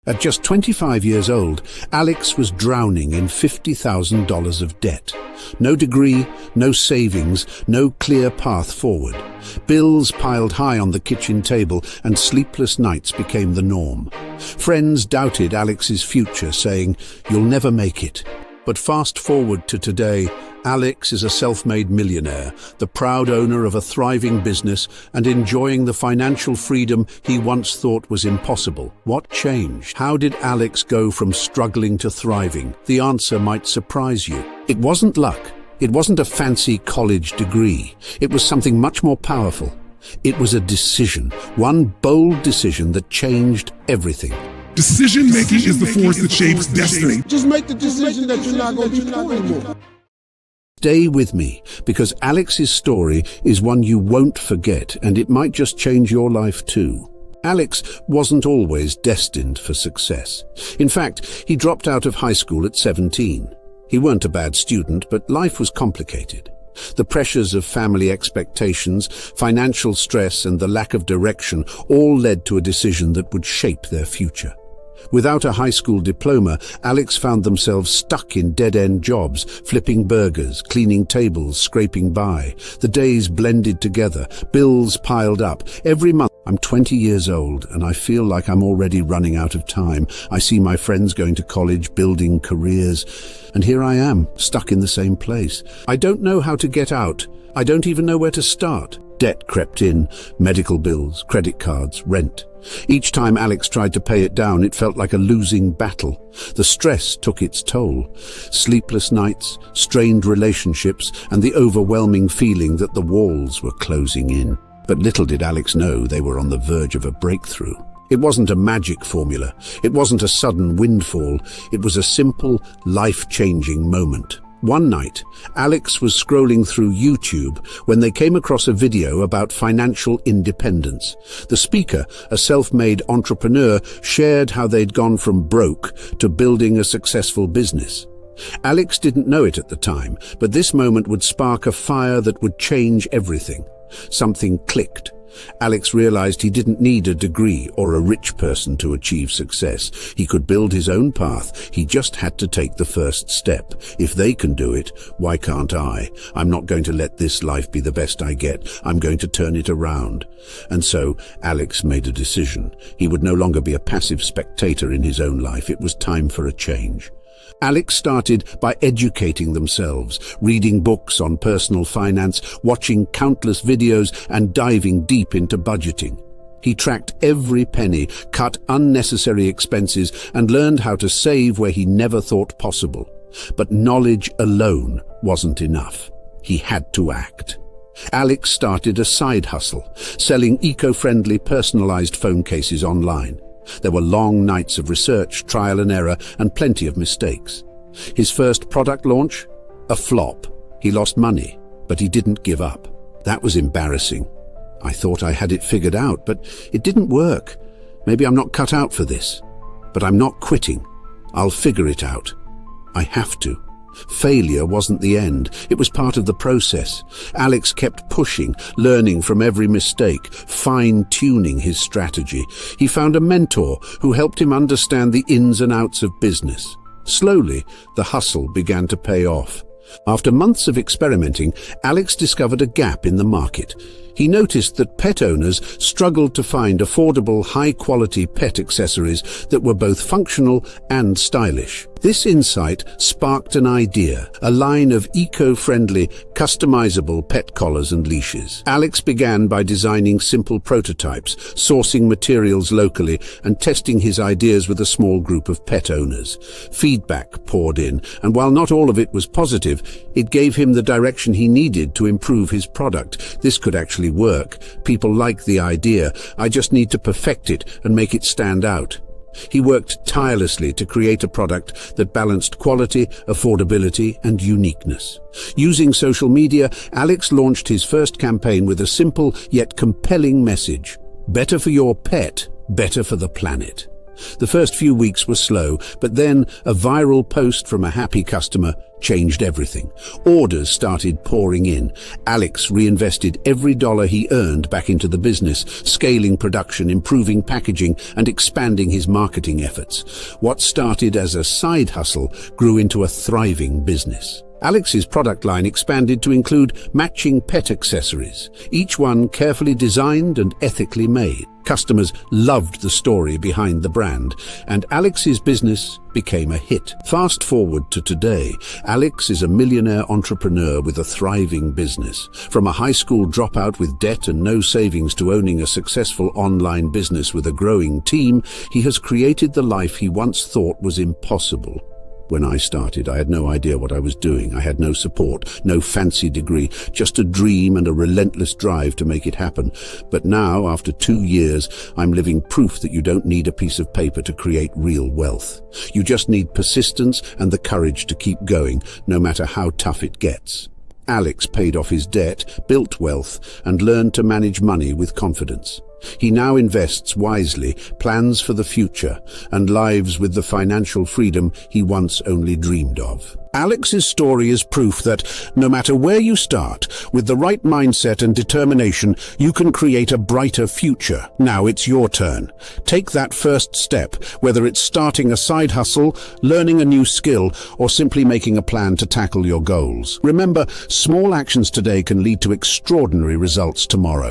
At just 25 years old, Alex was drowning in $50,000 of debt. No degree, no savings, no clear path forward. Bills piled high on the kitchen table and sleepless nights became the norm. Friends doubted Alex's future, saying, "You'll never make it." But fast forward to today, Alex is a self-made millionaire, the proud owner of a thriving business and enjoying the financial freedom he once thought was impossible. What changed? How did Alex go from struggling to thriving? The answer might surprise you. It wasn't luck. It wasn't a fancy college degree. It was something much more powerful. It was a decision, one bold decision that changed everything. Decision-making is the force that shapes destiny. Just make the decision that you're not going to be poor anymore. Stay with me, because Alex's story is one you won't forget, and it might just change your life too. Alex wasn't always destined for success. In fact, he dropped out of high school at 17. He weren't a bad student, but life was complicated. The pressures of family expectations, financial stress, and the lack of direction all led to a decision that would shape their future. Without a high school diploma, Alex found themselves stuck in dead-end jobs, flipping burgers, cleaning tables, scraping by. The days blended together, bills piled up. Every month, I'm 20 years old, and I feel like I'm already running out of time. I see my friends going to college, building careers, and here I am, stuck in the same place. I don't know how to get out. I don't even know where to start. Debt crept in, medical bills, credit cards, rent. Each time Alex tried to pay it down, it felt like a losing battle. The stress took its toll. Sleepless nights, strained relationships, and the overwhelming feeling that the walls were closing in. But little did Alex know they were on the verge of a breakthrough. It wasn't a magic formula. It wasn't a sudden windfall. It was a simple, life-changing moment. One night, Alex was scrolling through YouTube when they came across a video about financial independence. The speaker, a self-made entrepreneur, shared how they'd gone from broke to building a successful business. Alex didn't know it at the time, but this moment would spark a fire that would change everything. Something clicked. Alex realized he didn't need a degree or a rich person to achieve success. He could build his own path. He just had to take the first step. If they can do it, why can't I? I'm not going to let this life be the best I get. I'm going to turn it around. And so Alex made a decision. He would no longer be a passive spectator in his own life. It was time for a change. Alex started by educating themselves, reading books on personal finance, watching countless videos, and diving deep into budgeting. He tracked every penny, cut unnecessary expenses, and learned how to save where he never thought possible. But knowledge alone wasn't enough. He had to act. Alex started a side hustle, selling eco-friendly personalized phone cases online. There were long nights of research, trial and error, and plenty of mistakes. His first product launch? A flop. He lost money, but he didn't give up. That was embarrassing. I thought I had it figured out, but it didn't work. Maybe I'm not cut out for this. But I'm not quitting. I'll figure it out. I have to. Failure wasn't the end. It was part of the process. Alex kept pushing, learning from every mistake, fine-tuning his strategy. He found a mentor who helped him understand the ins and outs of business. Slowly, the hustle began to pay off. After months of experimenting, Alex discovered a gap in the market. He noticed that pet owners struggled to find affordable, high-quality pet accessories that were both functional and stylish. This insight sparked an idea, a line of eco-friendly, customizable pet collars and leashes. Alex began by designing simple prototypes, sourcing materials locally, and testing his ideas with a small group of pet owners. Feedback poured in, and while not all of it was positive, it gave him the direction he needed to improve his product. This could actually work. People like the idea. I just need to perfect it and make it stand out. He worked tirelessly to create a product that balanced quality, affordability, and uniqueness. Using social media, Alex launched his first campaign with a simple yet compelling message. Better for your pet, better for the planet. The first few weeks were slow, but then a viral post from a happy customer changed everything. Orders started pouring in. Alex reinvested every dollar he earned back into the business, scaling production, improving packaging, and expanding his marketing efforts. What started as a side hustle grew into a thriving business. Alex's product line expanded to include matching pet accessories, each one carefully designed and ethically made. Customers loved the story behind the brand, and Alex's business became a hit. Fast forward to today, Alex is a millionaire entrepreneur with a thriving business. From a high school dropout with debt and no savings to owning a successful online business with a growing team, he has created the life he once thought was impossible. When I started, I had no idea what I was doing. I had no support, no fancy degree, just a dream and a relentless drive to make it happen. But now, after 2 years, I'm living proof that you don't need a piece of paper to create real wealth. You just need persistence and the courage to keep going, no matter how tough it gets. Alex paid off his debt, built wealth, and learned to manage money with confidence. He now invests wisely, plans for the future, and lives with the financial freedom he once only dreamed of. Alex's story is proof that no matter where you start, with the right mindset and determination, you can create a brighter future. Now it's your turn. Take that first step, whether it's starting a side hustle, learning a new skill, or simply making a plan to tackle your goals. Remember, small actions today can lead to extraordinary results tomorrow.